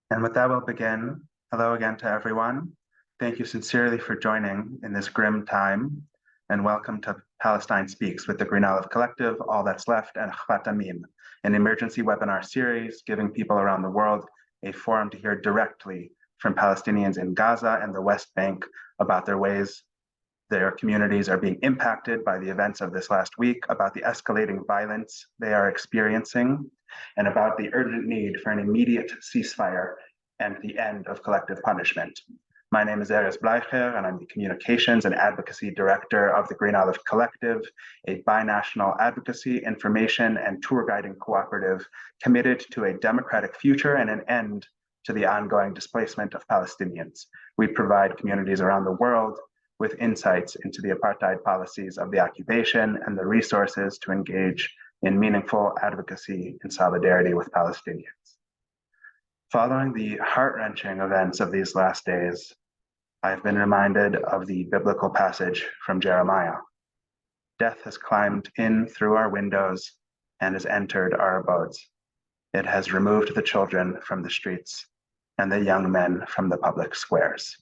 And with that, we'll begin. Hello again to everyone. Thank you sincerely for joining in this grim time, and welcome to Palestine Speaks with the Green Olive Collective, All That's Left, and Khatamim, an emergency webinar series giving people around the world a forum to hear directly from Palestinians in Gaza and the West Bank about their ways their communities are being impacted by the events of this last week, about the escalating violence they are experiencing, and about the urgent need for an immediate ceasefire and the end of collective punishment. My name is Erez Bleicher, and I'm the Communications and Advocacy Director of the Green Olive Collective, a binational advocacy, information, and tour guiding cooperative committed to a democratic future and an end to the ongoing displacement of Palestinians. We provide communities around the world with insights into the apartheid policies of the occupation and the resources to engage in meaningful advocacy and solidarity with Palestinians. Following the heart-wrenching events of these last days, I've been reminded of the biblical passage from Jeremiah. Death has climbed in through our windows and has entered our abodes. It has removed the children from the streets and the young men from the public squares.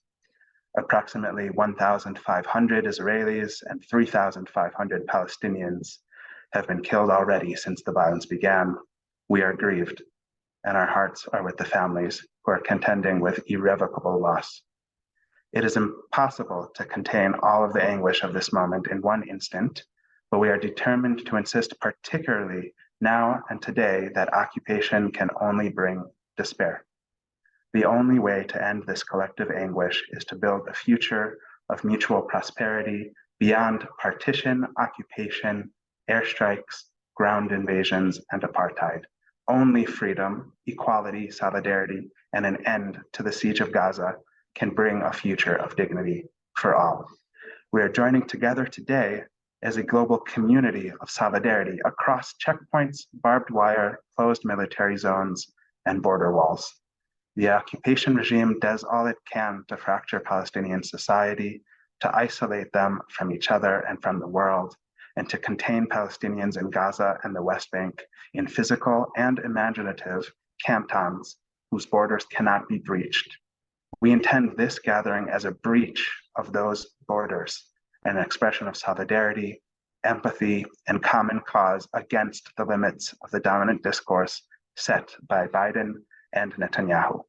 Approximately 1,500 Israelis and 3,500 Palestinians have been killed already since the violence began. We are grieved, and our hearts are with the families who are contending with irrevocable loss. It is impossible to contain all of the anguish of this moment in one instant, but we are determined to insist, particularly now and today, that occupation can only bring despair. The only way to end this collective anguish is to build a future of mutual prosperity beyond partition, occupation, airstrikes, ground invasions, and apartheid. Only freedom, equality, solidarity, and an end to the siege of Gaza can bring a future of dignity for all. We are joining together today as a global community of solidarity across checkpoints, barbed wire, closed military zones, and border walls. The occupation regime does all it can to fracture Palestinian society, to isolate them from each other and from the world, and to contain Palestinians in Gaza and the West Bank in physical and imaginative cantons whose borders cannot be breached. We intend this gathering as a breach of those borders, an expression of solidarity, empathy, and common cause against the limits of the dominant discourse set by Biden and Netanyahu.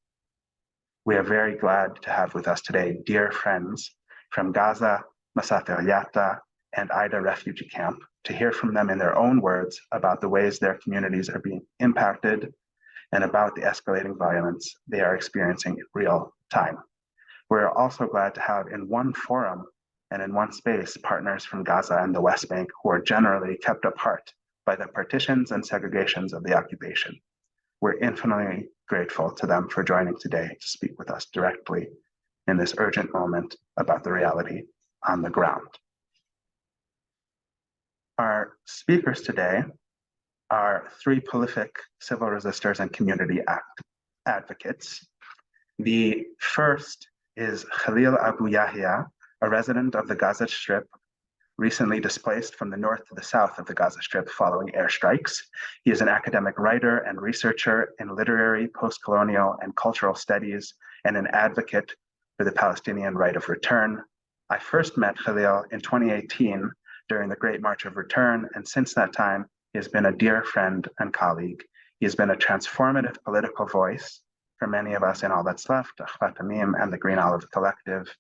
We are very glad to have with us today dear friends from Gaza, Mustafa Alarag, and Aida Refugee Camp to hear from them in their own words about the ways their communities are being impacted and about the escalating violence they are experiencing in real time. We're also glad to have in one forum and in one space partners from Gaza and the West Bank who are generally kept apart by the partitions and segregations of the occupation. We're infinitely grateful to them for joining today to speak with us directly in this urgent moment about the reality on the ground. Our speakers today are three prolific civil resistors and community advocates. The first is Khalil Abu Yahia, a resident of the Gaza Strip, recently displaced from the north to the south of the Gaza Strip following airstrikes. He is an academic writer and researcher in literary, post-colonial, and cultural studies, and an advocate for the Palestinian right of return. I first met Khalil in 2018 during the Great March of Return, and since that time, he has been a dear friend and colleague. He has been a transformative political voice for many of us in All That's Left, Khatamim, and the Green Olive Collective.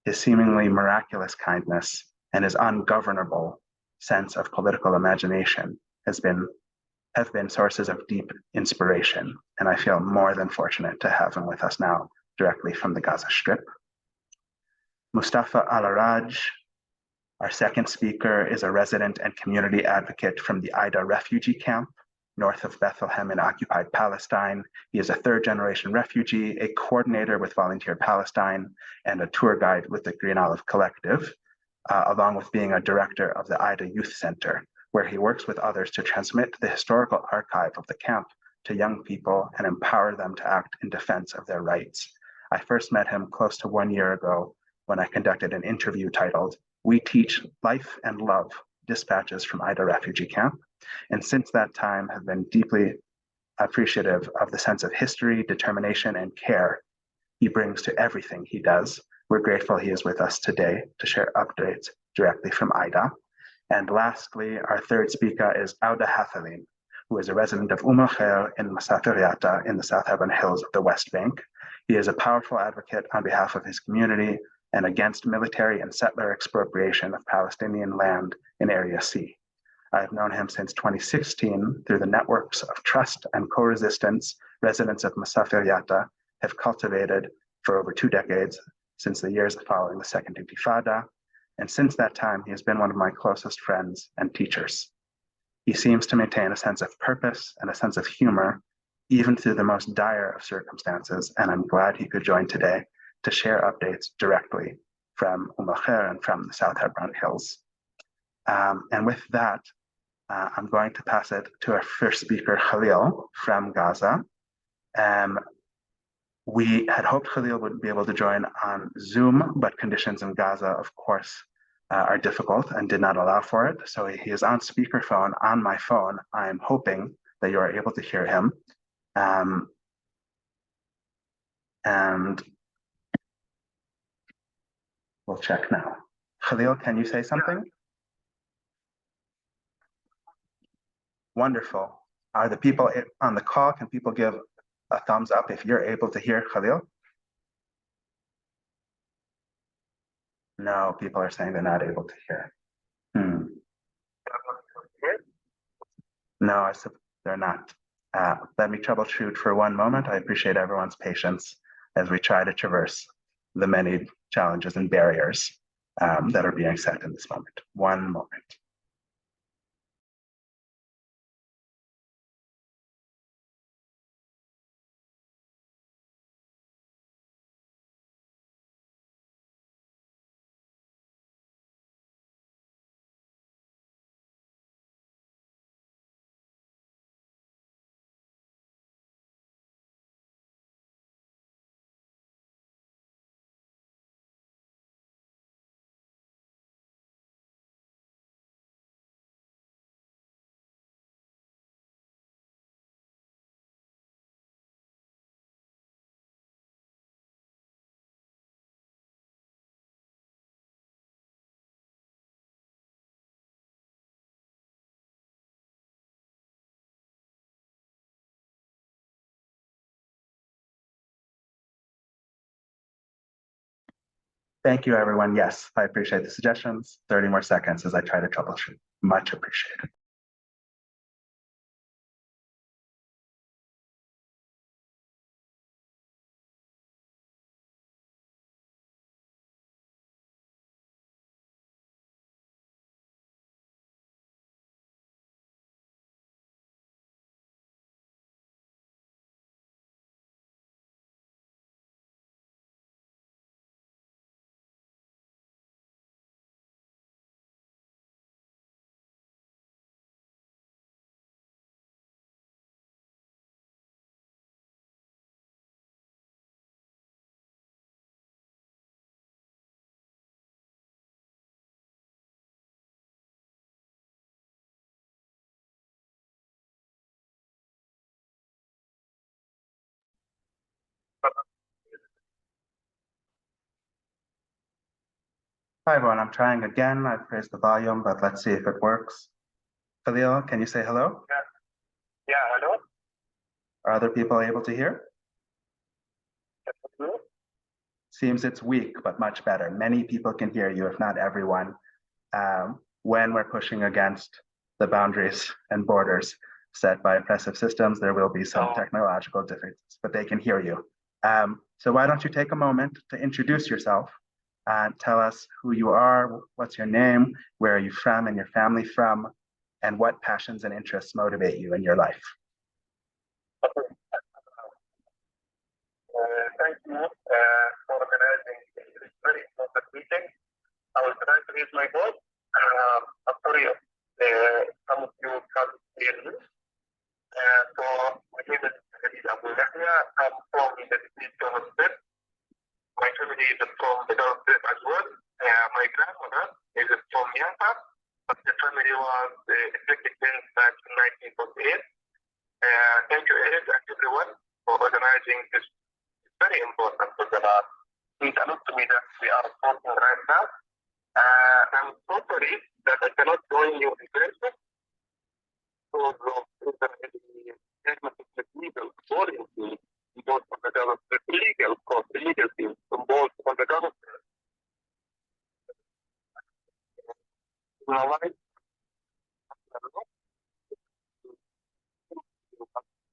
His seemingly miraculous kindness and his ungovernable sense of political imagination have been sources of deep inspiration, and I feel more than fortunate to have him with us now directly from the Gaza Strip. Mustafa Alarag, our second speaker, is a resident and community advocate from the Aida Refugee Camp, north of Bethlehem in occupied Palestine. He is a third-generation refugee, a coordinator with Volunteer Palestine, and a tour guide with the Green Olive Collective, along with being a director of the Aida Youth Center, where he works with others to transmit the historical archive of the camp to young people and empower them to act in defense of their rights. I first met him close to 1 year ago when I conducted an interview titled, "We Teach Life and Love, Dispatches from Aida Refugee Camp," and since that time have been deeply appreciative of the sense of history, determination, and care he brings to everything he does. We're grateful he is with us today to share updates directly from Aida. And lastly, our third speaker is Awdah Hathaleen, who is a resident of Umm Il-Kheir in Mustafa in the South Hebron Hills of the West Bank. He is a powerful advocate on behalf of his community and against military and settler expropriation of Palestinian land in Area C. I've known him since 2016 through the networks of trust and co-resistance residents of Mustafa have cultivated for over 2 decades since the years following the Second Intifada. And since that time, he has been one of my closest friends and teachers. He seems to maintain a sense of purpose and a sense of humor, even through the most dire of circumstances. And I'm glad he could join today to share updates directly from Il-Kheir and from the South Hebron Hills. And with that, I'm going to pass it to our first speaker, Khalil from Gaza. We had hoped Khalil would be able to join on Zoom, but conditions in Gaza, of course, are difficult and did not allow for it. So he is on speakerphone on my phone. I am hoping that you are able to hear him. And we'll check now. Khalil, can you say something? Wonderful. Are the people on the call, can people give a thumbs up if you're able to hear Khalil? No, people are saying they're not able to hear. No, they're not. Let me troubleshoot for one moment. I appreciate everyone's patience as we try to traverse the many challenges and barriers that are being set in this moment. One moment. Thank you, everyone. Yes, I appreciate the suggestions. 30 more seconds as I try to troubleshoot. Much appreciated. Hi, everyone. I'm trying again. I've raised the volume, but let's see if it works. Khalil, can you say hello? Yeah, hello. Are other people able to hear? Seems it's weak, but much better. Many people can hear you, if not everyone. When we're pushing against the boundaries and borders set by oppressive systems, there will be some technological differences, but they can hear you. So why don't you take a moment to introduce yourself and tell us who you are, what's your name, where are you from and your family from, and what passions and interests motivate you in your life. Okay. Thank you for organizing this very important meeting. I will try to read my voice. I'm sorry if some of you can't hear me. So my name is Khalil Abu Yahia. I'm from the Gaza Strip. My family is from the Gaza Strip as well. My grandmother is from Yafa, but the family was evicted back in 1948. Thank you, Ed, and everyone for organizing this. It's very important for the last. It means a lot to me that we are talking right now. I'm so sorry that I cannot join you in person. So there is any legal authority involved on the government, legal cost, legal team involved on the government. My wife,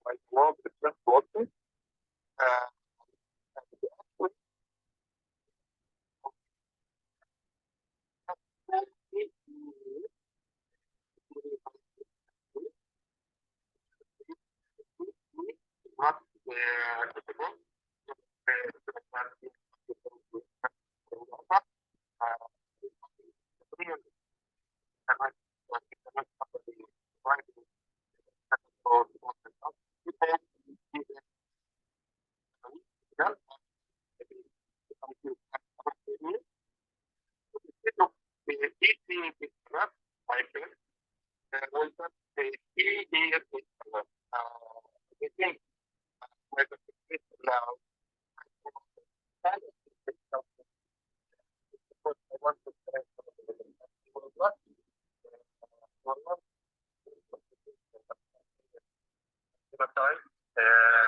my work is just working.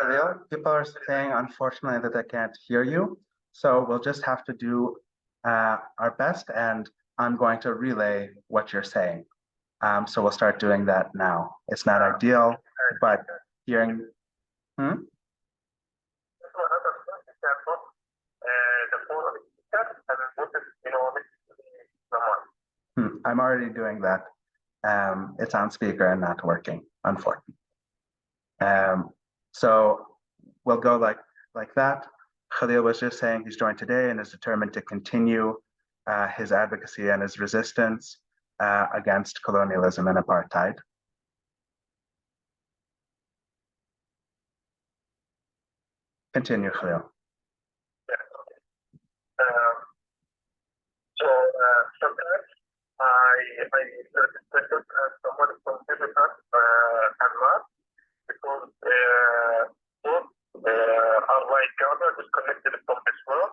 Khalil, people are saying, unfortunately, that they can't hear you. So we'll just have to do our best, and I'm going to relay what you're saying. So we'll start doing that now. It's not ideal, but hearing. Hmm? I'm already doing that. It's on speaker and not working, unfortunately. So we'll go like that. Khalil was just saying he's joined today and is determined to continue his advocacy and his resistance against colonialism and apartheid. Continue, Khalil. Sometimes I suspect someone from Pakistan and not because both are like Gaza disconnected from this world,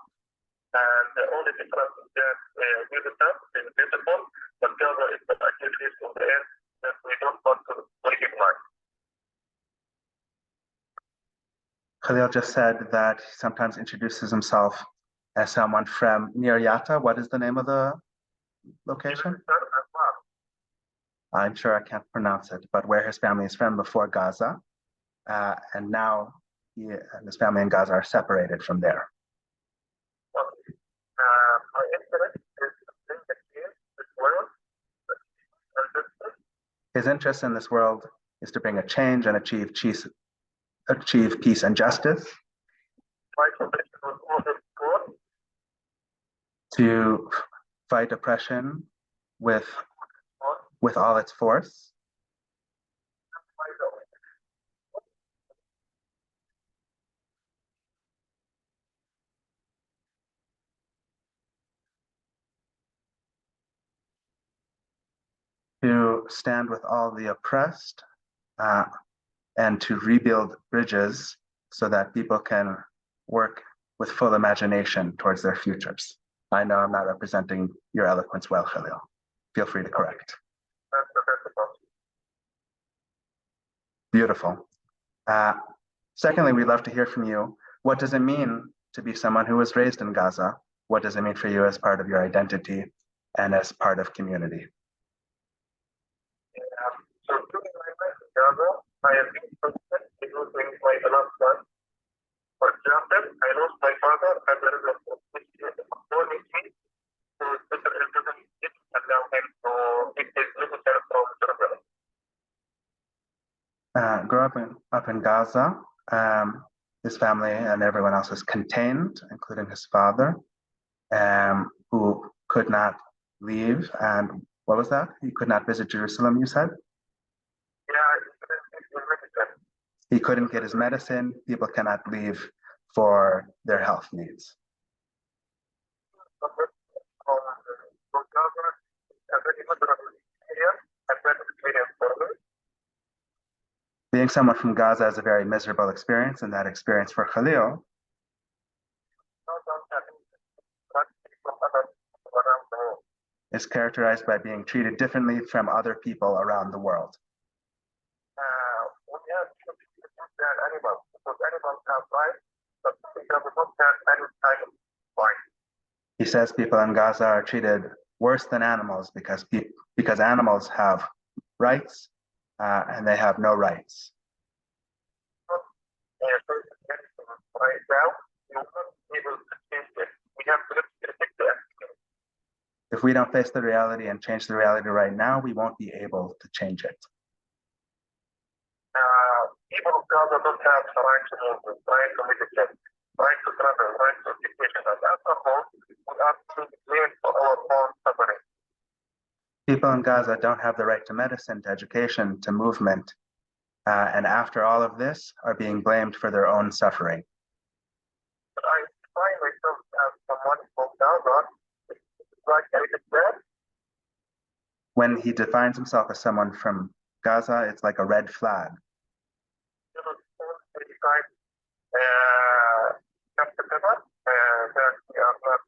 and the only difference is that Pakistan is beautiful, but Gaza is the activities of the earth that we don't want to recognize. Khalil just said that he sometimes introduces himself as someone from near Yatta. What is the name of the location? I'm sure I can't pronounce it, but where his family is from before Gaza. And now he and his family in Gaza are separated from there. My interest is in this world. His interest in this world is to bring a change and achieve peace and justice. To fight oppression with all its force. To stand with all the oppressed and to rebuild bridges so that people can work with full imagination towards their futures. I know I'm not representing your eloquence well, Khalil. Feel free to correct. Beautiful. Secondly, we'd love to hear from you. What does it mean to be someone who was raised in Gaza? What does it mean for you as part of your identity and as part of community? So during my life in Gaza, I have been constant in losing my beloved one. For example, I lost my father as a result of warning me to special education didn't allow him to get his medical from Jerusalem. Grew up in Gaza. His family and everyone else is contained, including his father, who could not leave. And what was that? He could not visit Jerusalem, you said? He couldn't get his medicine. People cannot leave for their health needs. Being someone from Gaza is a very miserable experience, and that experience for Khalil is characterized by being treated differently from other people around the world. We have to understand animals because animals have rights, but we don't have any kind of rights. He says people in Gaza are treated worse than animals because animals have rights and they have no rights. Right now, you're not able to change it. We have to predict that. If we don't face the reality and change the reality right now, we won't be able to change it. People of Gaza don't have the right to move, right to leadership, right to travel, right to education, and as a whole, we are to blame for our own suffering. People in Gaza don't have the right to medicine, to education, to movement, and after all of this, are being blamed for their own suffering. But I find myself as someone from Gaza, like I said, When he defines himself as someone from Gaza, it's like a red flag. you know, many times, just to that we are not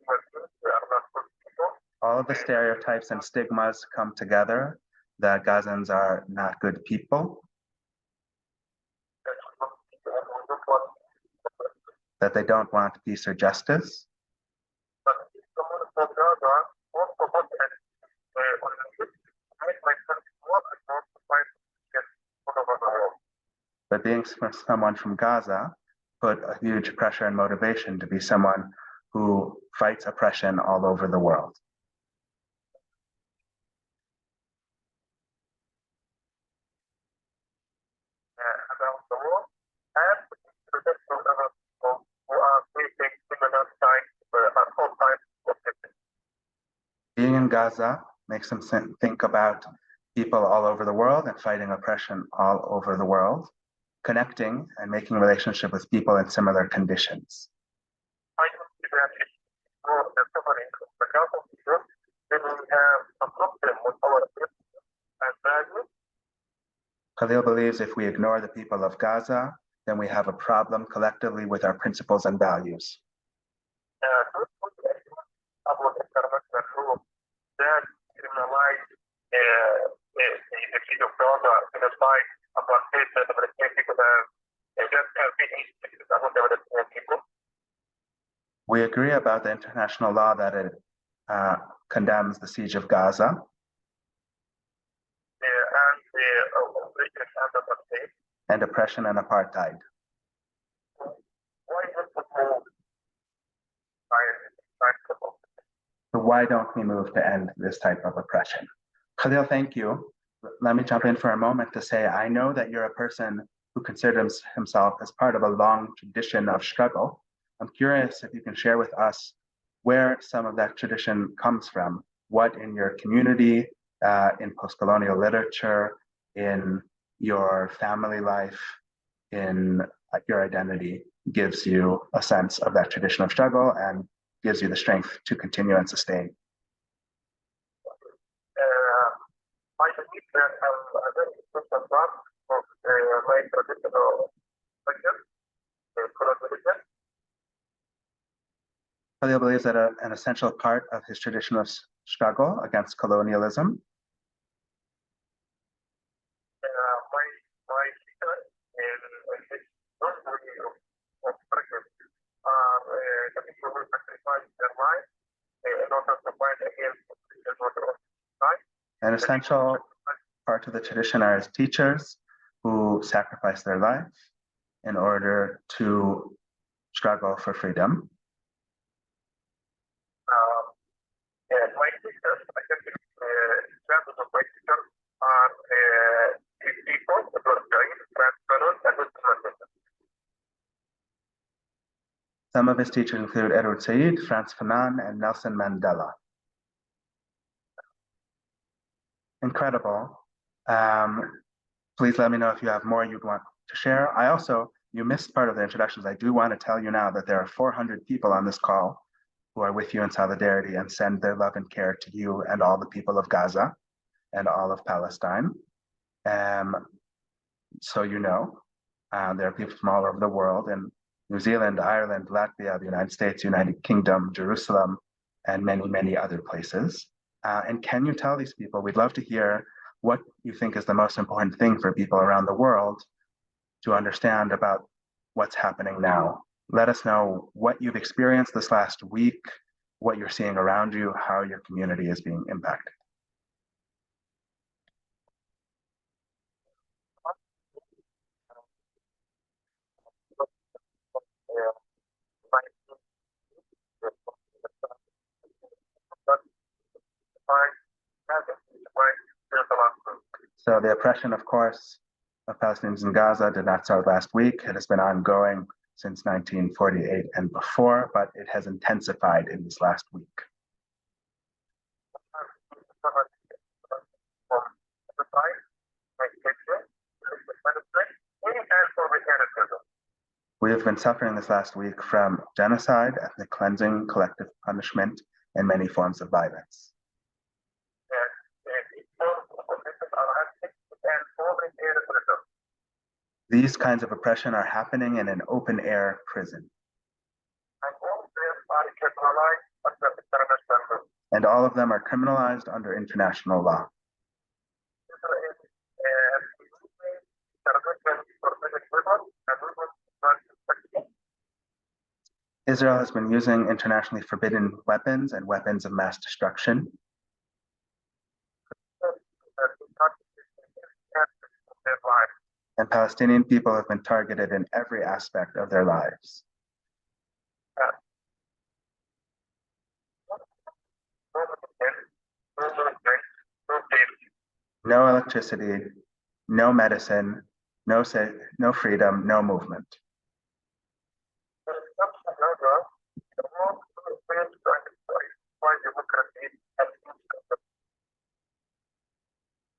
Muslims, we are not good people. All of the stereotypes and stigmas come together that Gazans are not good people, that they don't want peace or justice. But if someone from Gaza also wants to make myself more and more to find get all over the world. But being someone from Gaza put a huge pressure and motivation to be someone who fights oppression all over the world. Around the world and protect from other people who are facing similar types all types of things. Being in Gaza makes them think about people all over the world and fighting oppression all over the world, connecting and making relationship with people in similar conditions. I don't see that it's more the suffering of the Gaza people, then we have a problem with our principles and values. Khalil believes if we ignore the people of Gaza, then we have a problem collectively with our principles and values. About international rules that criminalize the city of Gaza, genocide, apartheid, and Palestinian people have just been about the Palestinian people. We agree about the international law that it condemns the siege of Gaza and oppression and apartheid. So why don't we move to end this type of oppression? Khalil, thank you. Let me jump in for a moment to say, I know that you're a person who considers himself as part of a long tradition of struggle. I'm curious if you can share with us where some of that tradition comes from, what in your community, in post-colonial literature, in your family life, in your identity gives you a sense of that tradition of struggle and gives you the strength to continue and sustain. I believe that a very important part of my traditional religion, Quran religion. Khalil believes that an essential part of his tradition of struggle against colonialism my teacher and his non-body of practice are the people who sacrifice their life in order to fight against the order of life. An essential part of the tradition are his teachers who sacrifice their life in order to struggle for freedom. And my teachers, I think examples of my teachers are people, Some of his teachers include Edward Said, Frantz Fanon, and Nelson Mandela. Incredible. Please let me know if you have more you'd want to share. You missed part of the introductions. I do want to tell you now that there are 400 people on this call who are with you in solidarity and send their love and care to you and all the people of Gaza and all of Palestine. So there are people from all over the world in New Zealand, Ireland, Latvia, the United States, United Kingdom, Jerusalem, and many, many other places. And can you tell these people, we'd love to hear what you think is the most important thing for people around the world to understand about what's happening now. Let us know what you've experienced this last week, what you're seeing around you, how your community is being impacted. So the oppression, of course, of Palestinians in Gaza did not start last week. It has been ongoing since 1948 and before, but it has intensified in this last week. We have been suffering this last week from genocide, ethnic cleansing, collective punishment, and many forms of violence. These kinds of oppression are happening in an open-air prison. And all of them are criminalized under international law. Israel has been using internationally forbidden weapons and weapons of mass destruction. And Palestinian people have been targeted in every aspect of their lives. No electricity, no medicine, no freedom, no movement.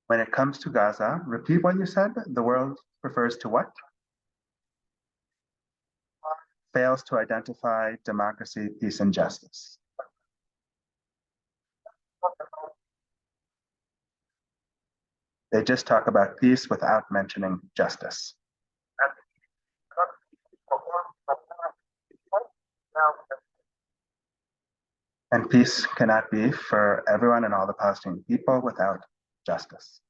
When it comes to Gaza, repeat what you said. The world refers to what? Fails to identify democracy, peace, and justice. They just talk about peace without mentioning justice. And peace cannot be for everyone and all the Palestinian people without justice.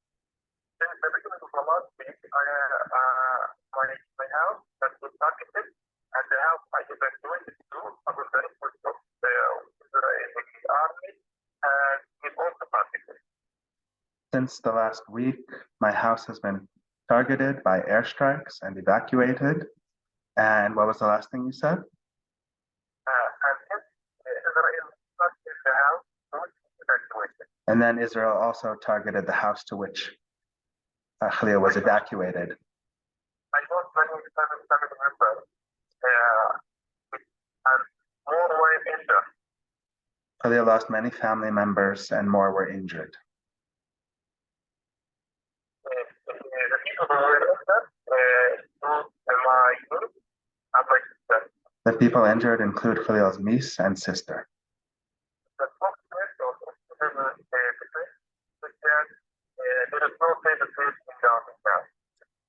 Since the last week, my house has been targeted by airstrikes and evacuated. And what was the last thing you said? And then Israel also targeted the house to which Khalil was evacuated. Khalil lost many family members and more were injured. The people injured include Khalil's niece and sister.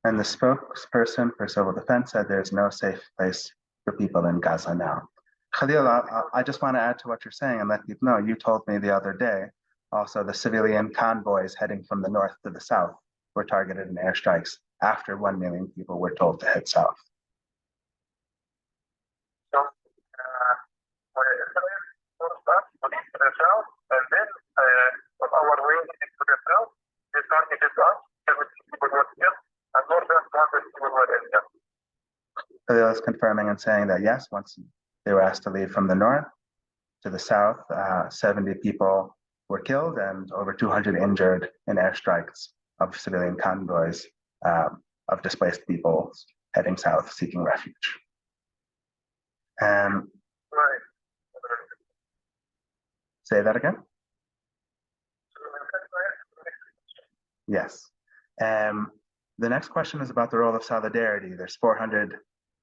And the spokesperson for civil defense said there's no safe place for people in Gaza now. Khalil, I just want to add to what you're saying and let people know, you told me the other day, also the civilian convoys heading from the north to the south were targeted in airstrikes after 1 million people were told to head south. Khalil is confirming and saying that yes, once they were asked to leave from the north to the south, 70 people were killed and over 200 injured in airstrikes of civilian convoys of displaced people heading south seeking refuge. Say that again? Yes. The next question is about the role of solidarity. There's 400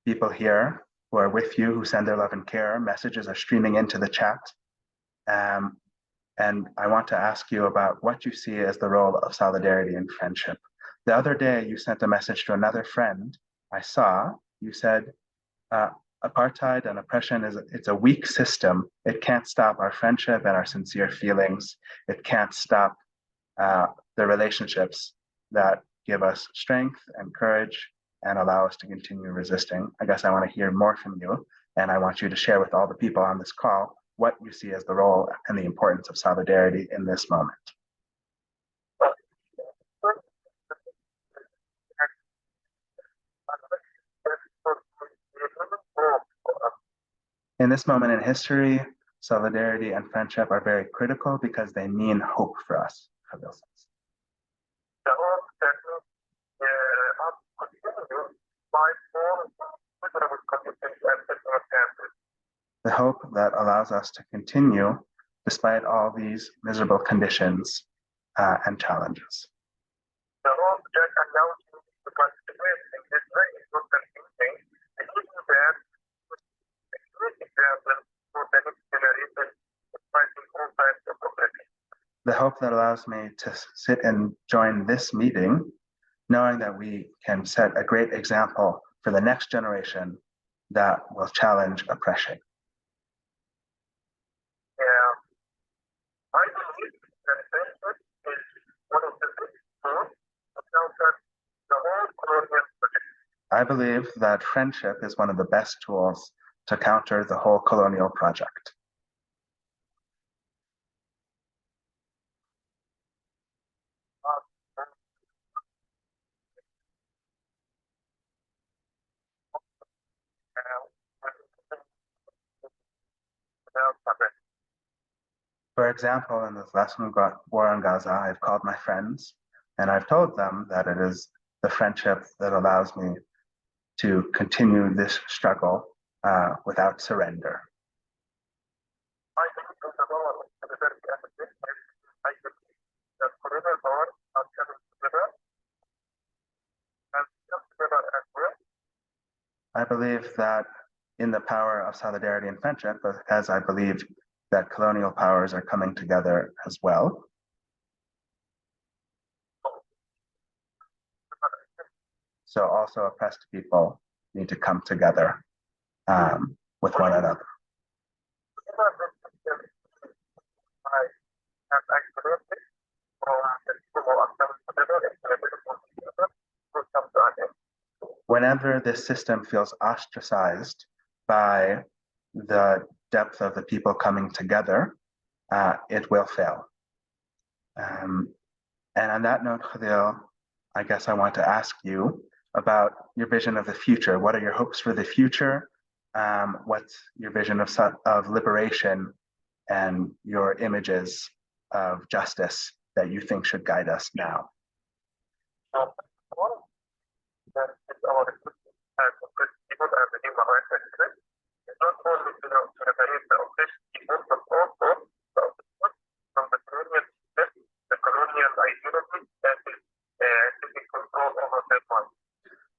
people here who are with you, who send their love and care. Messages are streaming into the chat. And I want to ask you about what you see as the role of solidarity and friendship. The other day, you sent a message to another friend I saw. You said, apartheid and oppression it's a weak system. It can't stop our friendship and our sincere feelings. It can't stop the relationships that give us strength and courage and allow us to continue resisting. I guess I want to hear more from you, and I want you to share with all the people on this call what you see as the role and the importance of solidarity in this moment. In this moment in history, solidarity and friendship are very critical because they mean hope for us, Khalil says. The hope that allows us to continue despite all these miserable conditions and challenges. The hope that allows you to participate in this very important meeting, and even that a great example for the next generation of fighting all types of oppression. The hope that allows me to sit and join this meeting, knowing that we can set a great example for the next generation that will challenge oppression. I believe that friendship is one of the big tools to counter the whole colonial project. I believe that friendship is one of the best tools to counter the whole colonial project. For example, in this last war on Gaza, I've called my friends and I've told them that it is the friendship that allows me to continue this struggle without surrender. I think the role of the very effective. I believe that colonial power are coming together and come together as well. I believe that in the power of solidarity and friendship, as I believe that colonial powers are coming together as well. So also oppressed people need to come together with one another. Whenever this system feels ostracized by the depth of the people coming together, it will fail. And on that note, Khalil, I guess I want to ask you about your vision of the future. What are your hopes for the future? What's your vision of liberation and your images of justice that you think should guide us now?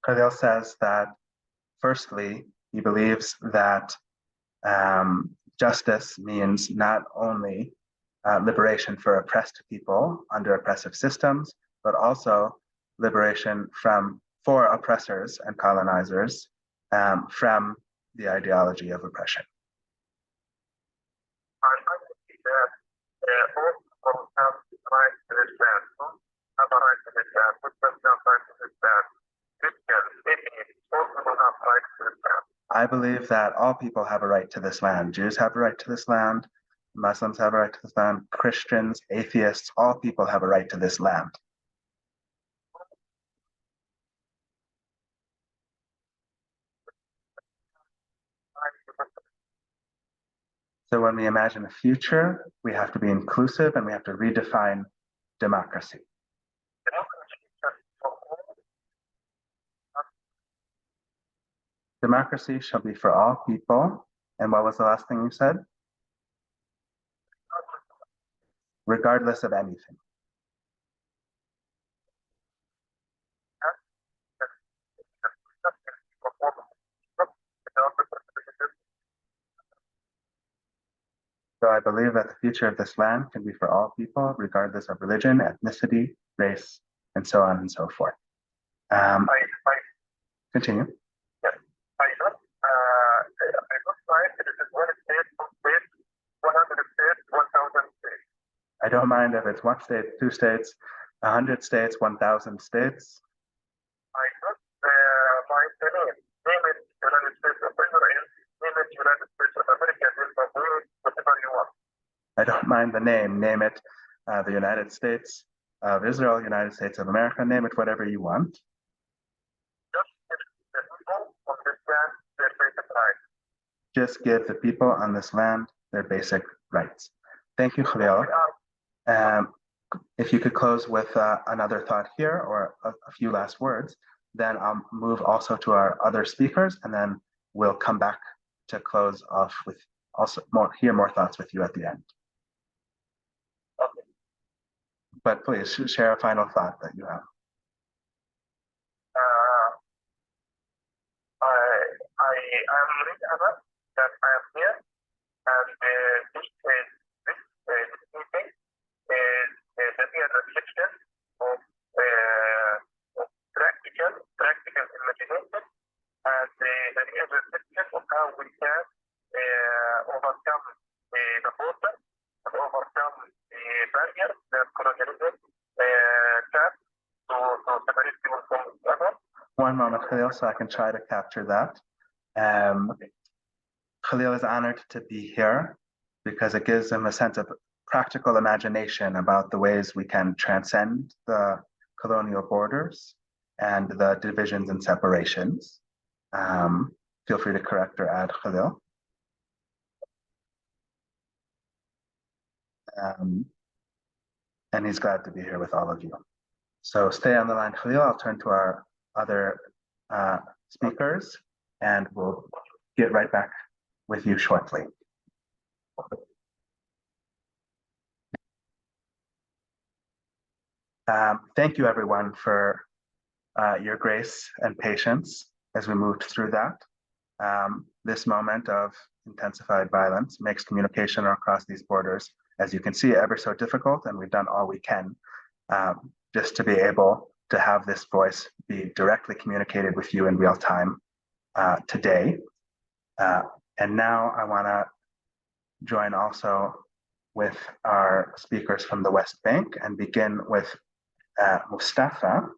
Khalil says that, firstly, he believes that justice means not only liberation for oppressed people under oppressive systems, but also liberation for oppressors and colonizers from the ideology of oppression. I believe that all people have a right to this land. Jews have a right to this land. Muslims have a right to this land. Christians, atheists, all people have a right to this land. So when we imagine a future, we have to be inclusive and we have to redefine democracy. Democracy shall be for all people. And what was the last thing you said? Regardless of anything. So I believe that the future of this land can be for all people, regardless of religion, ethnicity, race, and so on and so forth. Continue. Yes, I don't mind if it is one state, two states, 100 states, 1,000 states. I don't mind if it's one state, two states, 100 states, 1,000 states. I don't mind the name. Name it United States of Israel, name it United States of America, whatever you want. I don't mind the name. Name it the United States of Israel, United States of America. Name it whatever you want. Just give the people on this land their basic rights. Thank you, Khalil. If you could close with another thought here or a few last words, then I'll move also to our other speakers, and then we'll come back to close off with also hear more thoughts with you at the end. Okay. But please share a final thought that you have. I am really honored that I am here, and this meeting is the real reflection of practical imagination, and the real reflection of how we can overcome the border and overcome the barriers that colonialism can to separate people from each other. One moment, Khalil, so I can try to capture that. Khalil is honored to be here because it gives him a sense of practical imagination about the ways we can transcend the colonial borders and the divisions and separations. Feel free to correct or add, Khalil. And he's glad to be here with all of you. So stay on the line, Khalil. I'll turn to our other speakers, and we'll get right back with you shortly. Thank you, everyone, for your grace and patience as we moved through that. This moment of intensified violence makes communication across these borders, as you can see, ever so difficult, and we've done all we can just to be able to have this voice be directly communicated with you in real time today. And now I want to join also with our speakers from the West Bank and begin with Mustafa.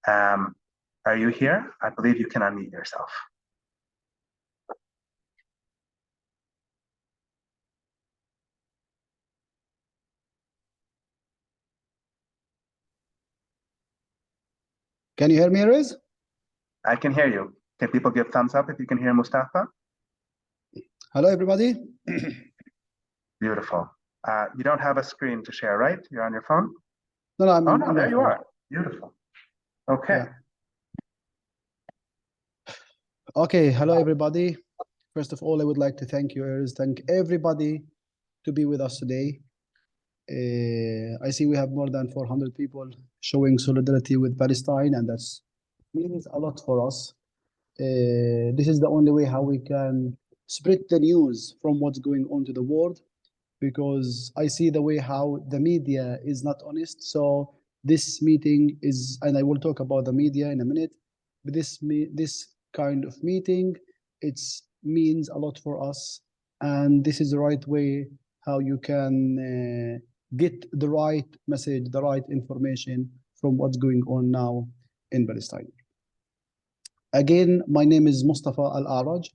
Are you here? I believe you can unmute yourself. Can you hear me, Riz? I can hear you. Can people give thumbs up if you can hear Mustafa? Hello, everybody. Beautiful. You don't have a screen to share, right? You're on your phone? No, I'm no, there you are. Beautiful. Okay. Yeah. Okay, hello, everybody. First of all, I would like to thank you, Riz. Thank everybody to be with us today. I see we have more than 400 people showing solidarity with Palestine, and that means a lot for us. This is the only way how we can spread the news from what's going on to the world, because I see the way how the media is not honest. So this meeting is, and I will talk about the media in a minute, but this kind of meeting, it means a lot for us, and this is the right way how you can get the right message, the right information from what's going on now in Palestine. Again, my name is Mustafa Alarag.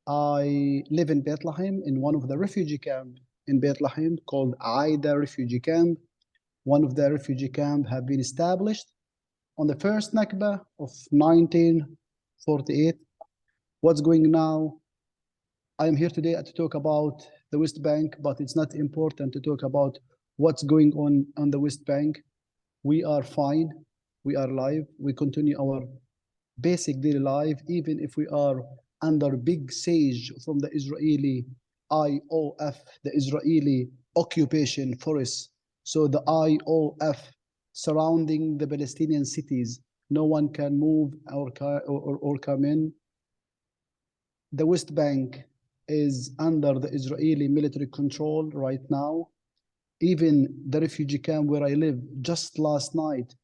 I live in Bethlehem in one of the refugee camps in Bethlehem called Aida Refugee Camp. One of the refugee camps have been established on the first Nakba of 1948. What's going now? I am here today to talk about the West Bank, but it's not important to talk about what's going on the West Bank. We are fine. We are alive. We continue our basic daily life, even if we are under big siege from the Israeli IOF, the Israeli occupation force. So the IOF surrounding the Palestinian cities, no one can move or come in. The West Bank is under the Israeli military control right now. Even the refugee camp where I live, just last night,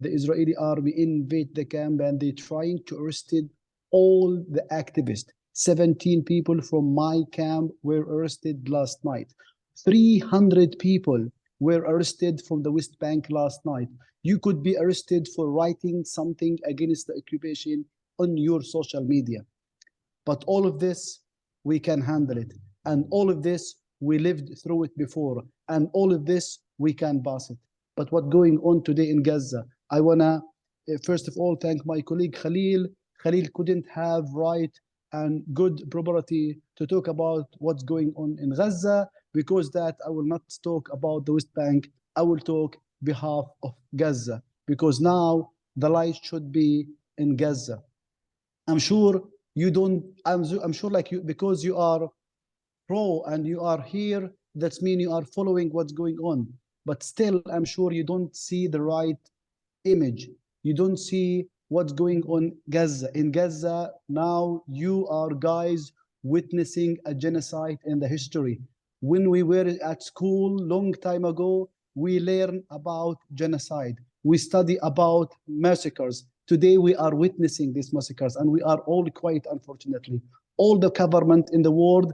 the Israeli army invade the camp and they're trying to arrest all the activists. 17 people from my camp were arrested last night. 300 people were arrested from the West Bank last night. You could be arrested for writing something against the occupation on your social media. But all of this, we can handle it. And all of this, we lived through it before. And all of this, we can pass it. But what's going on today in Gaza? I want to, first of all, thank my colleague Khalil. Khalil couldn't have right and good propriety to talk about what's going on in Gaza, because that I will not talk about the West Bank. I will talk behalf of Gaza, because now the light should be in Gaza. I'm sure you don't, I'm sure like you, because you are pro and you are here, that's mean you are following what's going on. But still, I'm sure you don't see the right image. You don't see what's going on Gaza. In Gaza, now you are guys witnessing a genocide in the history. When we were at school long time ago, we learned about genocide. We study about massacres. Today we are witnessing these massacres, and we are all quiet, unfortunately. All the government in the world,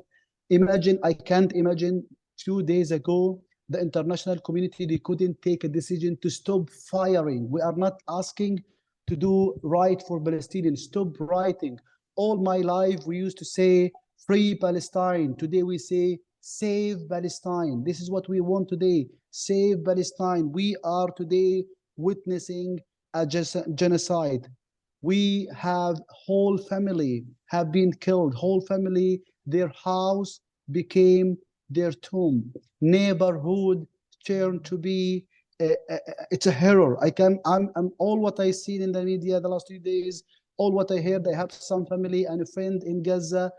imagine, I can't imagine 2 days ago, the international community, they couldn't take a decision to stop firing. We are not asking to do right for Palestinians, stop writing. All my life, we used to say, free Palestine. Today we say, save Palestine. This is what we want today, save Palestine. We are today witnessing a genocide. We have whole family have been killed, whole family, their house became their tomb. Neighborhood turned to be it's a horror. I'm all what I seen in the media the last 2 days, all what I heard. I have some family and a friend in Gaza.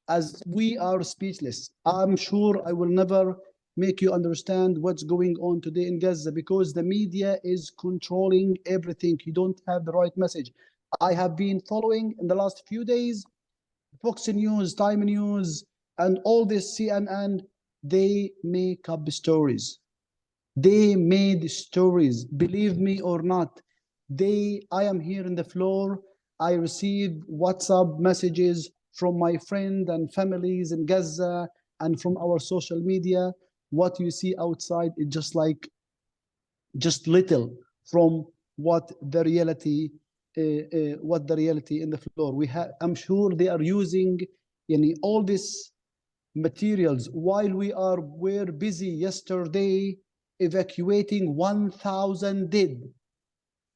As we are speechless. I'm sure I will never make you understand what's going on today in Gaza, because the media is controlling everything. You don't have the right message. I have been following in the last few days Fox News, Time News, and all this CNN. They make up stories. They made stories, believe me or not. I am here in the floor. I received WhatsApp messages from my friends and families in Gaza and from our social media. What you see outside is just little from what the reality in the floor. I'm sure they are using all these materials while we're busy yesterday evacuating 1,000 dead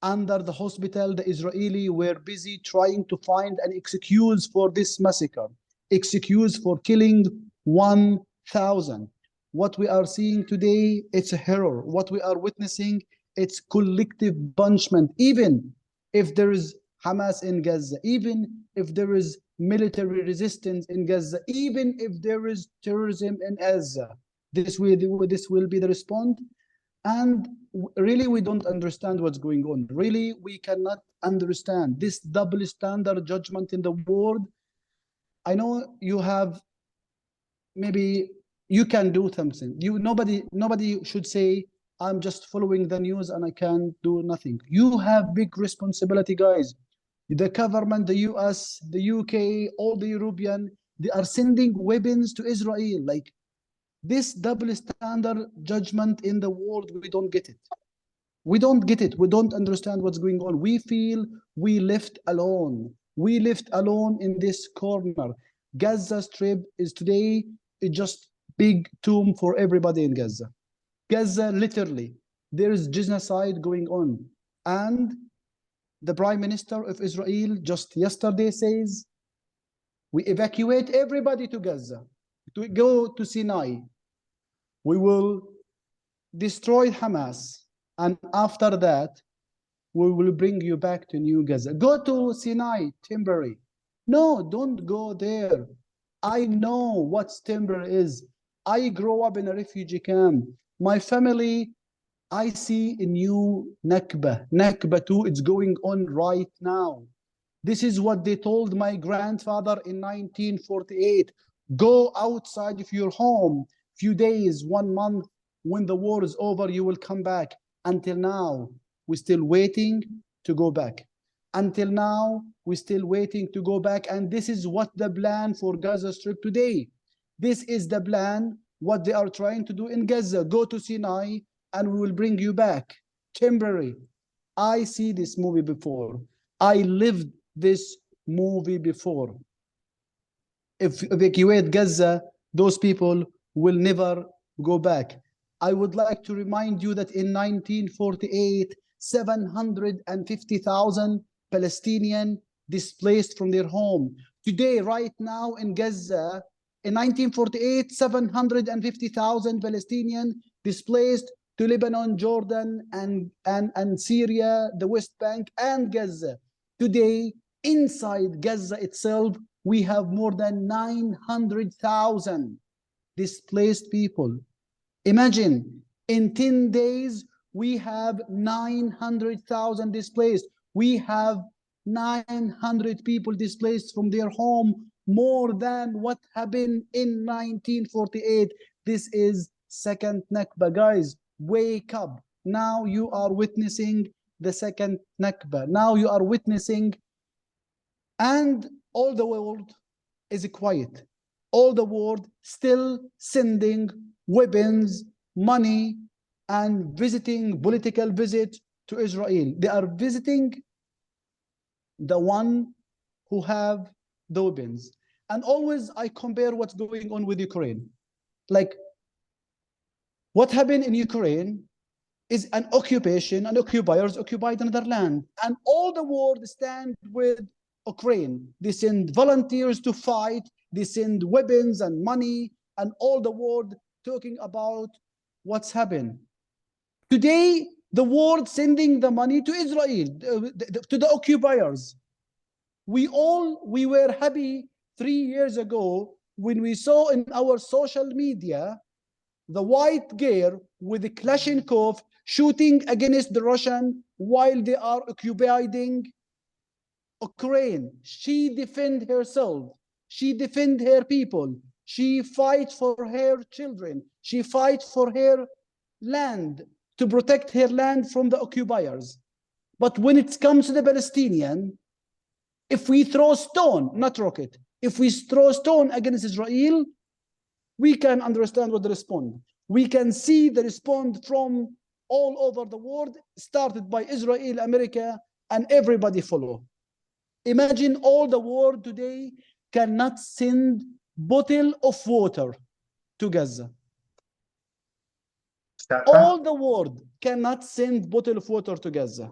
under the hospital. The Israeli were busy trying to find an excuse for this massacre, excuse for killing 1,000. What we are seeing today, it's a horror. What we are witnessing, it's collective punishment. Even if there is Hamas in Gaza, even if there is military resistance in Gaza, even if there is terrorism in Gaza, this will be the response. And really, we don't understand what's going on. Really, we cannot understand this double standard judgment in the world. I know you have, maybe you can do something. Nobody should say, I'm just following the news and I can't do nothing. You have big responsibility, guys. The government, the US, the UK, all the European, they are sending weapons to Israel. Like, this double standard judgment in the world, we don't get it. We don't get it. We don't understand what's going on. We feel we left alone. We left alone in this corner. Gaza Strip is today just big tomb for everybody in Gaza. Gaza, literally, there is genocide going on. And the Prime Minister of Israel just yesterday says, we evacuate everybody to Gaza, to go to Sinai. We will destroy Hamas, and after that, we will bring you back to New Gaza. Go to Sinai, temporary. No, don't go there. I know what temporary is. I grew up in a refugee camp. My family, I see a new Nakba. Nakba 2, it's going on right now. This is what they told my grandfather in 1948. Go outside of your home, few days, 1 month, when the war is over, you will come back. Until now, we're still waiting to go back. Until now, we're still waiting to go back. And this is what the plan for Gaza Strip today. This is the plan, what they are trying to do in Gaza. Go to Sinai and we will bring you back. Temporary. I see this movie before. I lived this movie before. If evacuate Gaza, those people will never go back. I would like to remind you that in 1948, 750,000 Palestinians displaced from their home. Today, right now in Gaza, in 1948, 750,000 Palestinians displaced to Lebanon, Jordan, and Syria, the West Bank, and Gaza. Today, inside Gaza itself, we have more than 900,000 displaced people. Imagine, in 10 days, we have 900,000 displaced. We have 900 people displaced from their home, more than what happened in 1948. This is second Nakba. Guys, wake up. Now you are witnessing the second Nakba. Now you are witnessing, and all the world is quiet. All the world still sending weapons, money, and visiting political visit to Israel. They are visiting the one who have the weapons. And always I compare what's going on with Ukraine. Like, what happened in Ukraine is an occupation, and occupiers occupied another land. And all the world stand with Ukraine. They send volunteers to fight. They send weapons and money, and all the world talking about what's happened. Today, the world sending the money to Israel, to the occupiers. We were happy 3 years ago when we saw in our social media the white girl with the Kalashnikov shooting against the Russian while they are occupying Ukraine. She defend herself. She defend her people. She fight for her children. She fight for her land, to protect her land from the occupiers. But when it comes to the Palestinian, if we throw stone, not rocket, if we throw stone against Israel, we can understand what the response. We can see the response from all over the world, started by Israel, America, and everybody follow. Imagine all the world today cannot send bottle of water to Gaza. All the world cannot send bottle of water to Gaza.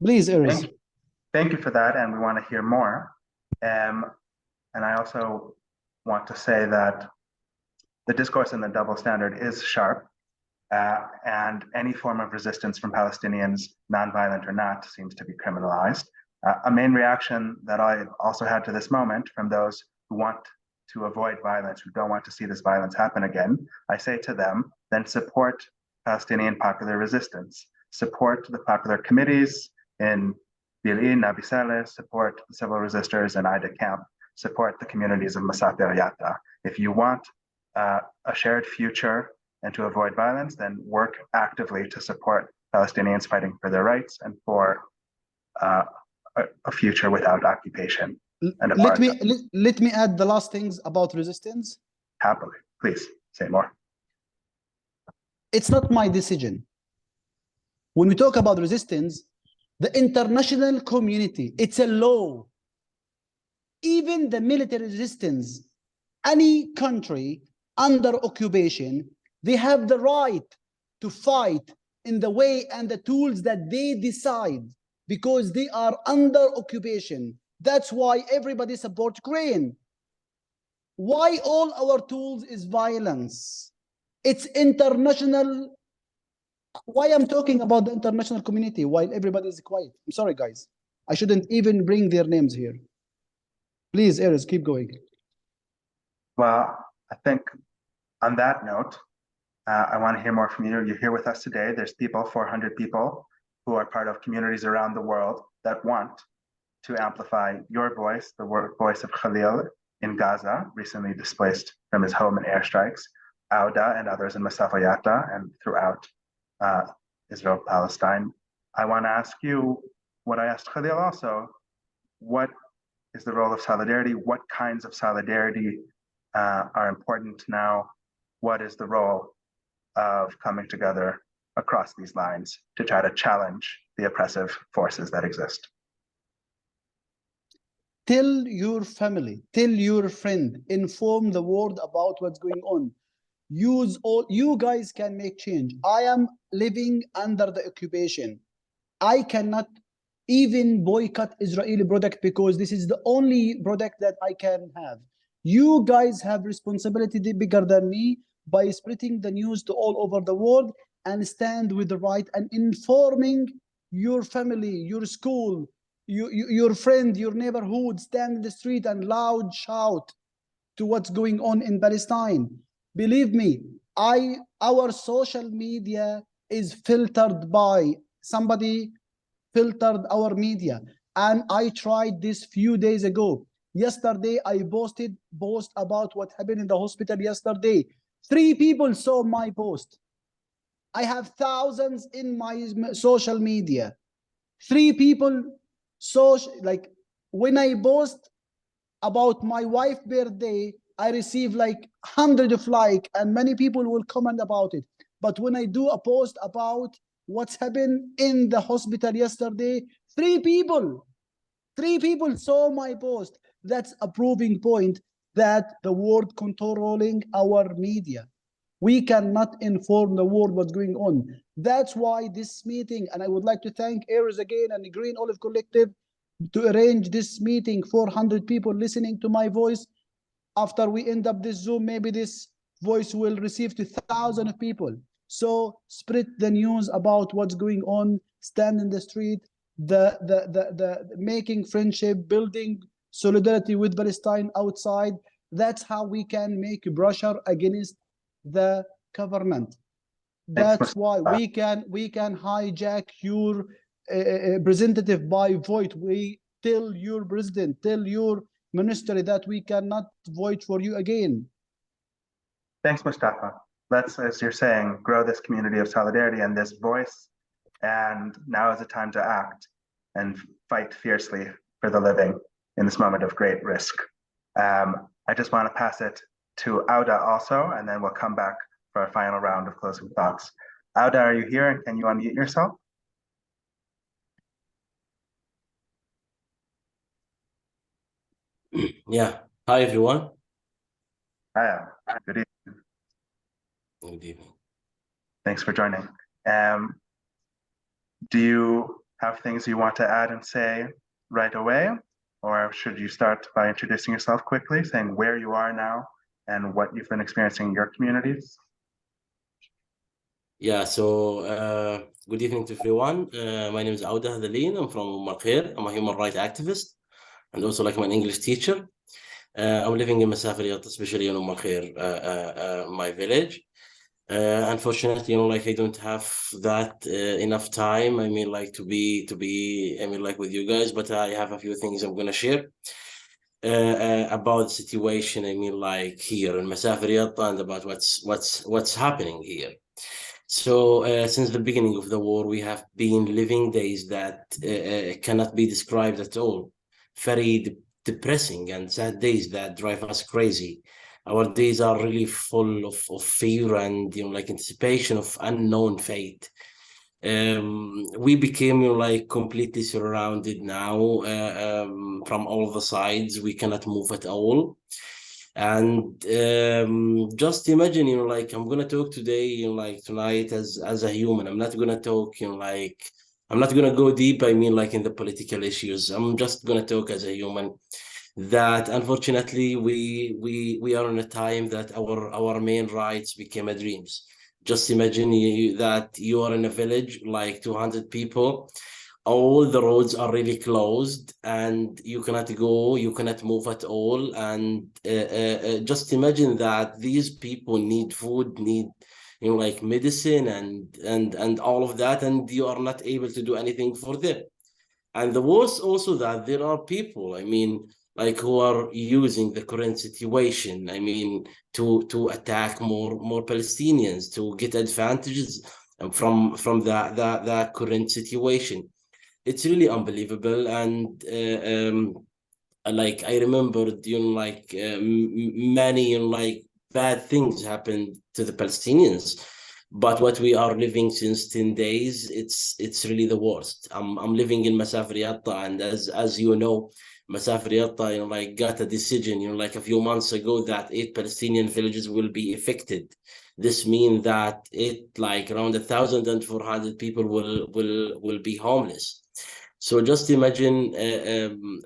Please, Erez. Thank you for that, and we want to hear more. And I also want to say that the discourse and the double standard is sharp, and any form of resistance from Palestinians, nonviolent or not, seems to be criminalized. A main reaction that I also had to this moment from those who want to avoid violence, who don't want to see this violence happen again, I say to them, then support Palestinian popular resistance, support the popular committees in Bil'in, Nabi Saleh, support the civil resistors in Aida Camp, support the communities of Mustafa Alarag. If you want a shared future and to avoid violence, then work actively to support Palestinians fighting for their rights and for a future without occupation. And let me add the last things about resistance. Happily, please say more. It's not my decision. When we talk about resistance, the international community, it's a law. Even the military resistance, any country under occupation, they have the right to fight in the way and the tools that they decide, because they are under occupation. That's why everybody supports Ukraine. Why all our tools is violence? It's international. Why I'm talking about the international community while everybody is quiet? I'm sorry, guys. I shouldn't even bring their names here. Please, Erez, keep going. Well, I think on that note, I want to hear more from you. You're here with us today. There's people, 400 people, who are part of communities around the world that want to amplify your voice, the voice of Khalil in Gaza, recently displaced from his home in airstrikes, Awdah and others in Mustafa Alarag and throughout Israel-Palestine. I want to ask you what I asked Khalil also. What is the role of solidarity? What kinds of solidarity are important now? What is the role of coming together across these lines to try to challenge the oppressive forces that exist? Tell your family, tell your friend, inform the world about what's going on. Use all, you guys can make change. I am living under the occupation. I cannot even boycott Israeli product because this is the only product that I can have. You guys have responsibility bigger than me by spreading the news to all over the world and stand with the right and informing your family, your school, your friend, your neighborhood. Stand in the street and loud shout to what's going on in Palestine. Believe me, our social media is filtered by somebody filtered our media, and I tried this few days ago. Yesterday I posted post about what happened in the hospital yesterday. 3 people saw my post. I have thousands in my social media. 3 people saw, like, when I post about my wife's birthday, I receive like 100 of like, and many people will comment about it. But when I do a post about what's happened in the hospital yesterday, 3 people saw my post. That's a proving point that the world controlling our media. We cannot inform the world what's going on. That's why this meeting, and I would like to thank Ares again and the Green Olive Collective to arrange this meeting, 400 people listening to my voice. After we end up this Zoom, maybe this voice will receive to thousands of people. So spread the news about what's going on, stand in the street, the making friendship, building solidarity with Palestine outside. That's how we can make pressure against the government. That's why we can hijack your representative by vote. We tell your president, tell your ministry that we cannot vote for you again. Thanks, Mustafa. Let's, as you're saying, grow this community of solidarity and this voice. And now is the time to act and fight fiercely for the living in this moment of great risk. I just want to pass it to Awdah also, and then we'll come back for our final round of closing thoughts. Awdah, are you here, and can you unmute yourself? Yeah. Hi, everyone. Hi, good evening. Good evening. Thanks for joining. Do you have things you want to add and say right away? Or should you start by introducing yourself quickly, saying where you are now and what you've been experiencing in your communities? Yeah, so good evening to everyone. My name is Awdah Hathaleen. I'm from Umm Il-Kheir. I'm a human rights activist and also like I'm an English teacher. I'm living in Masafiriyat, especially in Umm Il-Kheir, my village. Unfortunately, like I don't have that enough time. I mean, like to be. I mean, like with you guys, but I have a few things I'm gonna share about the situation. I mean, like here in Masafiriyat and about what's happening here. So since the beginning of the war, we have been living days that cannot be described at all. Very depressing and sad days that drive us crazy. Our days are really full of fear and like anticipation of unknown fate. We became like completely surrounded now from all the sides. We cannot move at all. And just imagine, like I'm gonna talk today, like tonight as a human. I'm not gonna talk, like I'm not gonna go deep. I mean, like in the political issues. I'm just gonna talk as a human. That unfortunately we are in a time that our main rights became a dreams. Just imagine that you are in a village like 200 people. All the roads are really closed and you cannot go, you cannot move at all. And just imagine that these people need food, need like medicine and all of that, and you are not able to do anything for them. And the worst also that there are people, I mean, like who are using the current situation, I mean, to attack more Palestinians, to get advantages from the current situation. It's really unbelievable. And like I remembered, many, bad things happened to the Palestinians. But what we are living since 10 days, it's really the worst. I'm living in Masaf Riyadh, and as you know, Masaf Riyadh, got a decision, a few months ago, that 8 Palestinian villages will be affected. This means that around 1,400 people will be homeless. So just imagine,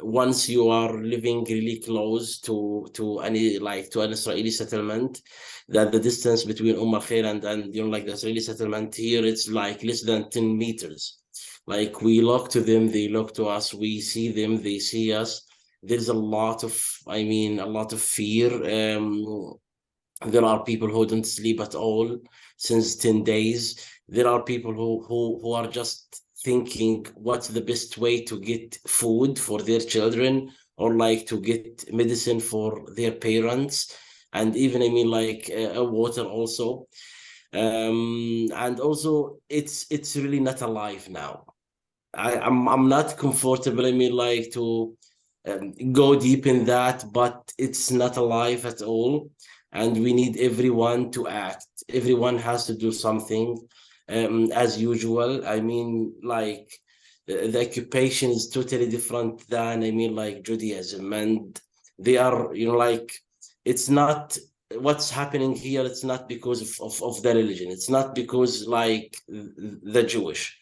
once you are living really close to an Israeli settlement, that the distance between Al-Kheir and the Israeli settlement here, it's less than 10 meters. We look to them, they look to us, we see them, they see us. There's a lot of fear. There are people who don't sleep at all since 10 days. There are people who are just thinking what's the best way to get food for their children, or to get medicine for their parents, and even water also. And also it's really not alive now. I'm not comfortable to go deep in that, but it's not alive at all, and we need everyone to act. Everyone has to do something. As usual, the occupation is totally different than Judaism, and they are it's not what's happening here. It's not because of the religion. It's not because the Jewish.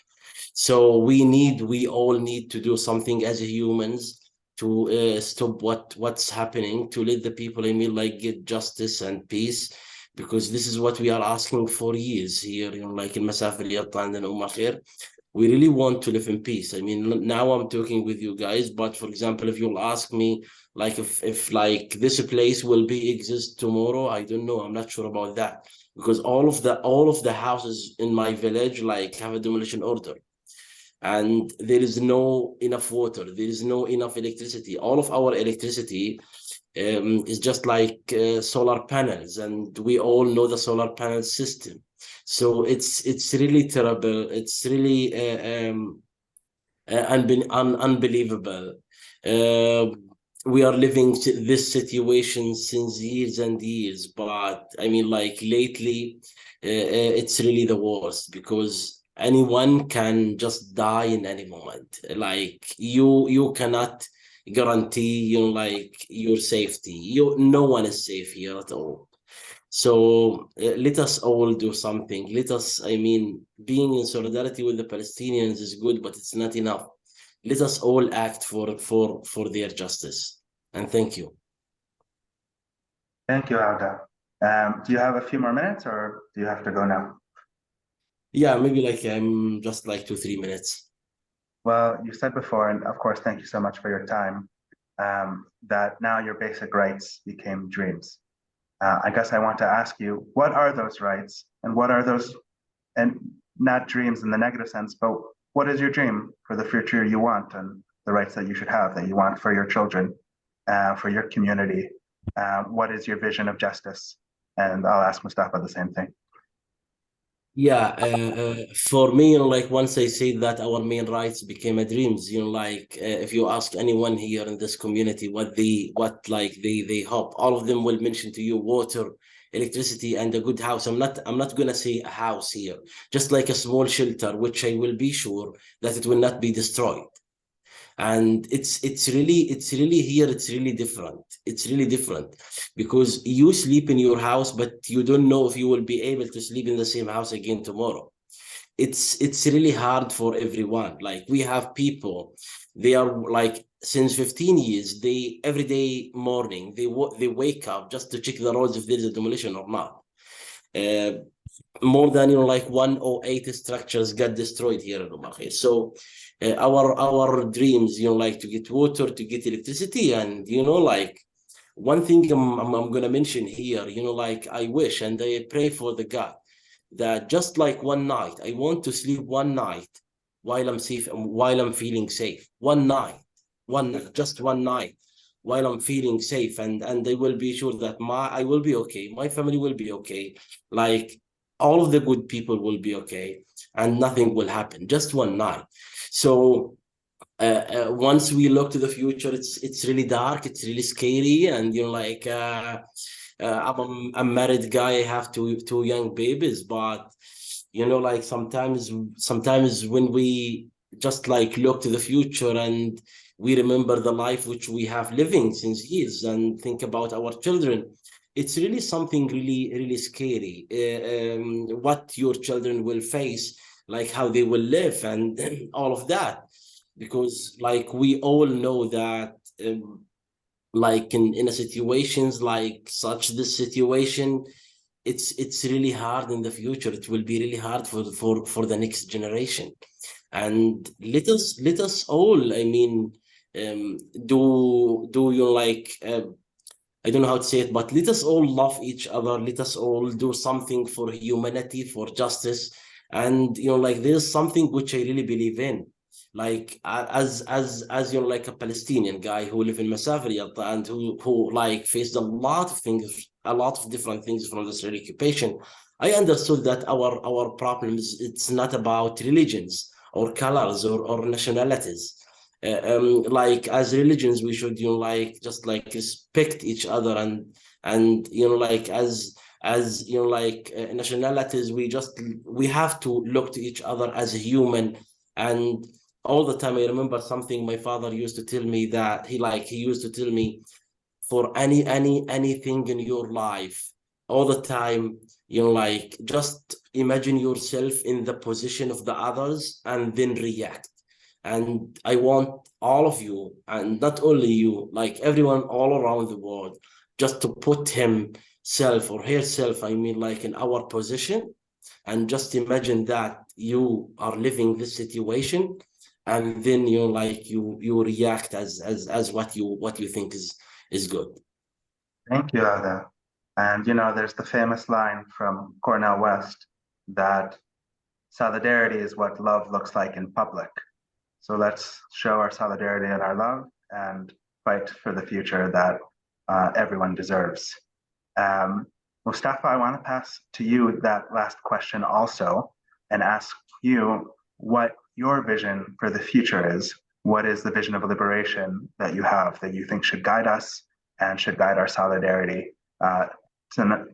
So we all need to do something as humans to stop what's happening, to let the people get justice and peace, because this is what we are asking for years here, in Masaf Riyadh and in Al-Kheir. We really want to live in peace. Now I'm talking with you guys, but for example, if you'll ask me, if this place will exist tomorrow, I don't know. I'm not sure about that, because all of the houses in my village have a demolition order, and there is no enough water. There is no enough electricity. All of our electricity is just solar panels, and we all know the solar panel system. So it's really terrible. It's really unbelievable. We are living this situation since years and years, but lately, it's really the worst, because anyone can just die in any moment. You cannot guarantee your safety. No one is safe here at all. So let us all do something. Let us, being in solidarity with the Palestinians is good, but it's not enough. Let us all act for their justice. And thank you. Thank you, Awdah. Do you have a few more minutes, or do you have to go now? Yeah, maybe just 2-3 minutes. Well, you said before, and of course, thank you so much for your time, that now your basic rights became dreams. I guess I want to ask you, what are those rights, and what are those, and not dreams in the negative sense, but what is your dream for the future you want, and the rights that you should have, that you want for your children, for your community? What is your vision of justice? And I'll ask Mustafa the same thing. Yeah, for me, once I say that our main rights became a dreams, if you ask anyone here in this community what they hope, all of them will mention to you water, electricity, and a good house. I'm not gonna say a house here, just a small shelter, which I will be sure that it will not be destroyed. And it's really here, it's really different. It's really different, because you sleep in your house, but you don't know if you will be able to sleep in the same house again tomorrow. It's really hard for everyone. We have people, they are since 15 years, they every day morning they wake up just to check the roads if there is a demolition or not. More than 108 structures got destroyed here in Umm Il-Kheir. So our dreams, to get water, to get electricity, and one thing I'm gonna mention here, I wish and I pray for the God that just one night, I want to sleep one night while I'm safe, while I'm feeling safe. One night, just one night, while I'm feeling safe, and I will be sure that I will be okay, my family will be okay. all of the good people will be okay, and nothing will happen. Just one night. So once we look to the future, it's really dark, it's really scary, and like I'm a married guy, I have two young babies, but like sometimes when we just like look to the future and we remember the life which we have living since years and think about our children, it's really something really scary. What your children will face, like how they will live and all of that, because like we all know that like in a situations like such, this situation, it's really hard in the future. It will be really hard for the next generation. And let us all, I mean, do you like I don't know how to say it, but let us all love each other. Let us all do something for humanity, for justice. And like there's something which I really believe in. Like as like a Palestinian guy who live in Masafir and who like faced a lot of things, a lot of different things from the Israeli occupation. I understood that our problems, it's not about religions or colors or nationalities. Like as religions, we should like just like respect each other, and like as like nationalities, we have to look to each other as a human. And all the time I remember something my father used to tell me, that he used to tell me, for anything in your life, all the time, like just imagine yourself in the position of the others and then react. And I want all of you, and not only you, like everyone all around the world, just to put himself or herself, I mean, like in our position, and just imagine that you are living this situation, and then like you react as what you think is good. Thank you, Ada. And there's the famous line from Cornell West that solidarity is what love looks like in public. So let's show our solidarity and our love and fight for the future that everyone deserves. Mustafa, I want to pass to you that last question also and ask you what your vision for the future is. What is the vision of liberation that you have that you think should guide us and should guide our solidarity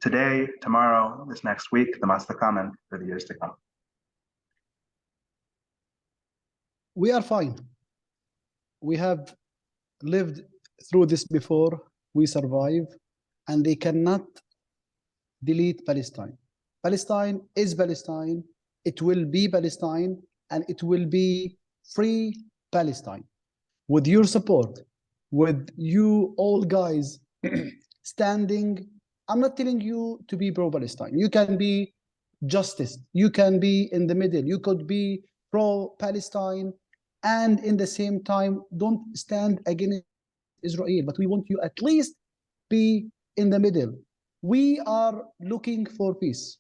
today, tomorrow, this next week, the months to come, and for the years to come? We are fine. We have lived through this before. We survive, and they cannot delete Palestine. Palestine is Palestine. It will be Palestine, and it will be free Palestine. With your support, with you all guys standing, I'm not telling you to be pro-Palestine. You can be justice. You can be in the middle. You could be pro-Palestine, and in the same time, don't stand against Israel. But we want you at least be in the middle. We are looking for peace.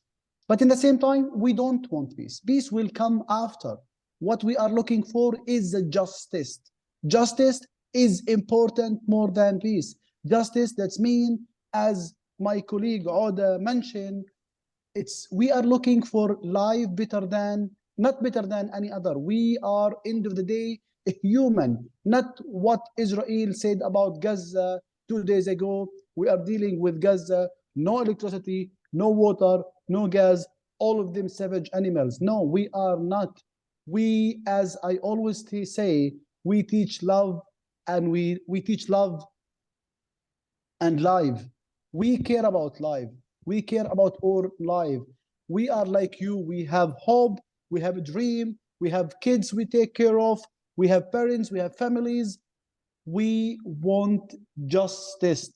But in the same time, we don't want peace. Peace will come after. What we are looking for is justice. Justice is important more than peace. Justice, that's mean, as my colleague Awdah mentioned, we are looking for life not better than any other. We are, end of the day, a human, not what Israel said about Gaza 2 days ago. We are dealing with Gaza, no electricity, no water, no gas, all of them savage animals. No, we are not. We, as I always say, we teach love, and we teach love and life. We care about life. We care about our life. We are like you. We have hope. We have a dream. We have kids we take care of. We have parents. We have families. We want justice.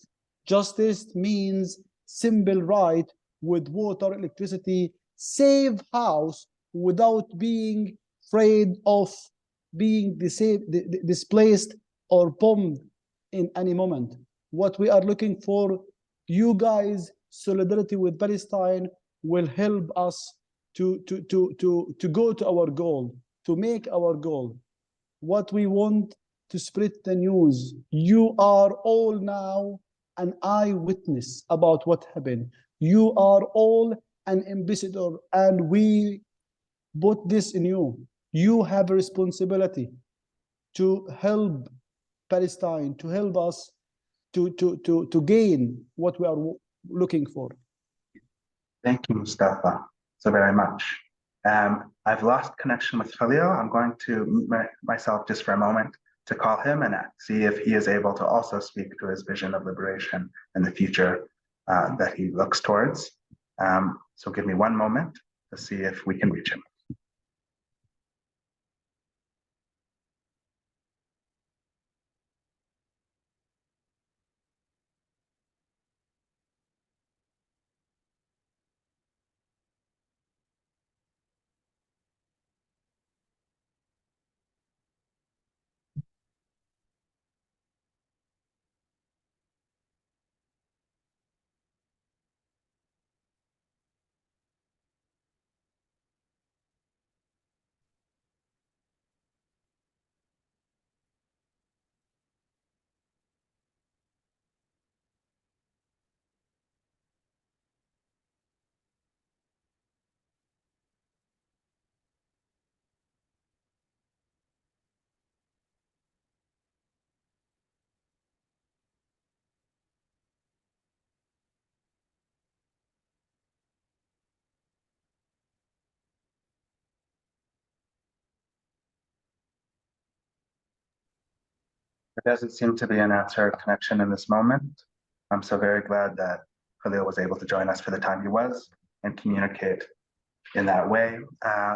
Justice means simple right with water, electricity, safe house without being afraid of being displaced or bombed in any moment. What we are looking for, you guys, solidarity with Palestine will help us to go to our goal, to make our goal. What we want to spread the news. You are all now an eyewitness about what happened. You are all an ambassador, and we put this in you. You have a responsibility to help Palestine, to help us to gain what we are looking for. Thank you, Mustafa, so very much. I've lost connection with Khalil. I'm going to mute myself just for a moment to call him and see if he is able to also speak to his vision of liberation and the future that he looks towards. So give me one moment to see if we can reach him. There doesn't seem to be an answer connection in this moment. I'm so very glad that Khalil was able to join us for the time he was and communicate in that way.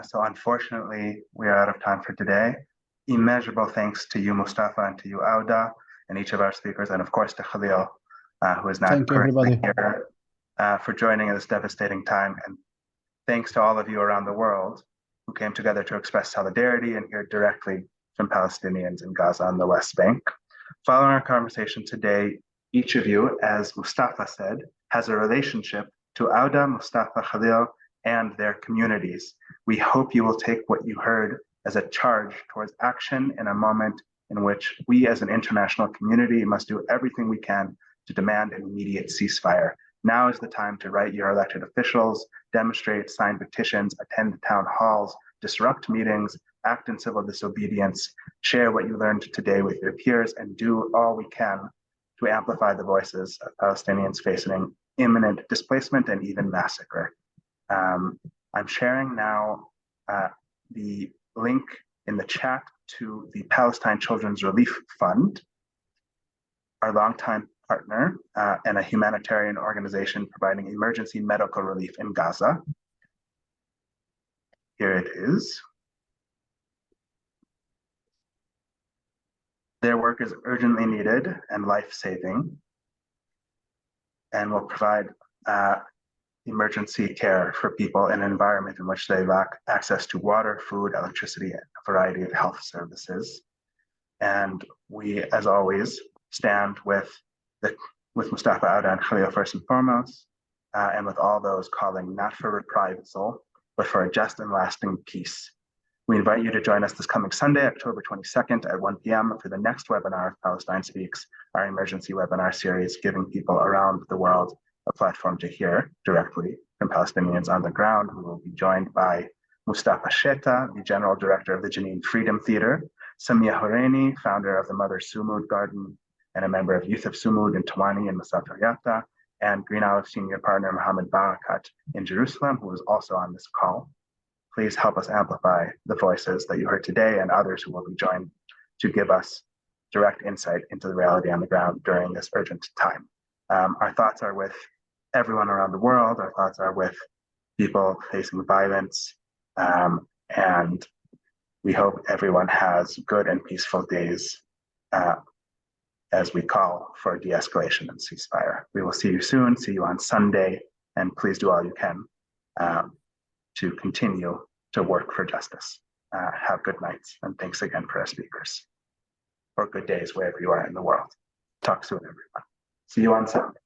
So unfortunately, we are out of time for today. Immeasurable thanks to you, Mustafa, and to you, Awdah, and each of our speakers, and of course to Khalil, who is not currently here, for joining in this devastating time. And thanks to all of you around the world who came together to express solidarity and hear directly from Palestinians in Gaza and the West Bank. Following our conversation today, each of you, as Mustafa said, has a relationship to Awdah, Mustafa, Khalil, and their communities. We hope you will take what you heard as a charge towards action in a moment in which we as an international community must do everything we can to demand an immediate ceasefire. Now is the time to write your elected officials, demonstrate, sign petitions, attend town halls, disrupt meetings, act in civil disobedience, share what you learned today with your peers, and do all we can to amplify the voices of Palestinians facing imminent displacement and even massacre. I'm sharing now the link in the chat to the Palestine Children's Relief Fund, our longtime partner and a humanitarian organization providing emergency medical relief in Gaza. Here it is. Their work is urgently needed and life-saving, and will provide emergency care for people in an environment in which they lack access to water, food, electricity, and a variety of health services. And we, as always, stand with Mustafa, Awdah, and Khalil first and foremost, and with all those calling not for reprisal, but for a just and lasting peace. We invite you to join us this coming Sunday, October 22nd at 1 p.m. for the next webinar of Palestine Speaks, our emergency webinar series, giving people around the world a platform to hear directly from Palestinians on the ground. We will be joined by Mustafa Sheta, the General Director of the Jenin Freedom Theater, Samia Horeini, founder of the Mother Sumud Garden and a member of Youth of Sumud in Tawani and Masafariata, and Green Olive Senior Partner Mohammed Barakat in Jerusalem, who is also on this call. Please help us amplify the voices that you heard today and others who will be joined to give us direct insight into the reality on the ground during this urgent time. Our thoughts are with everyone around the world. Our thoughts are with people facing violence, and we hope everyone has good and peaceful days as we call for de-escalation and ceasefire. We will see you soon, see you on Sunday, and please do all you can to continue to work for justice. Have good nights, and thanks again for our speakers. Or good days wherever you are in the world. Talk soon, everyone. See you on Sunday.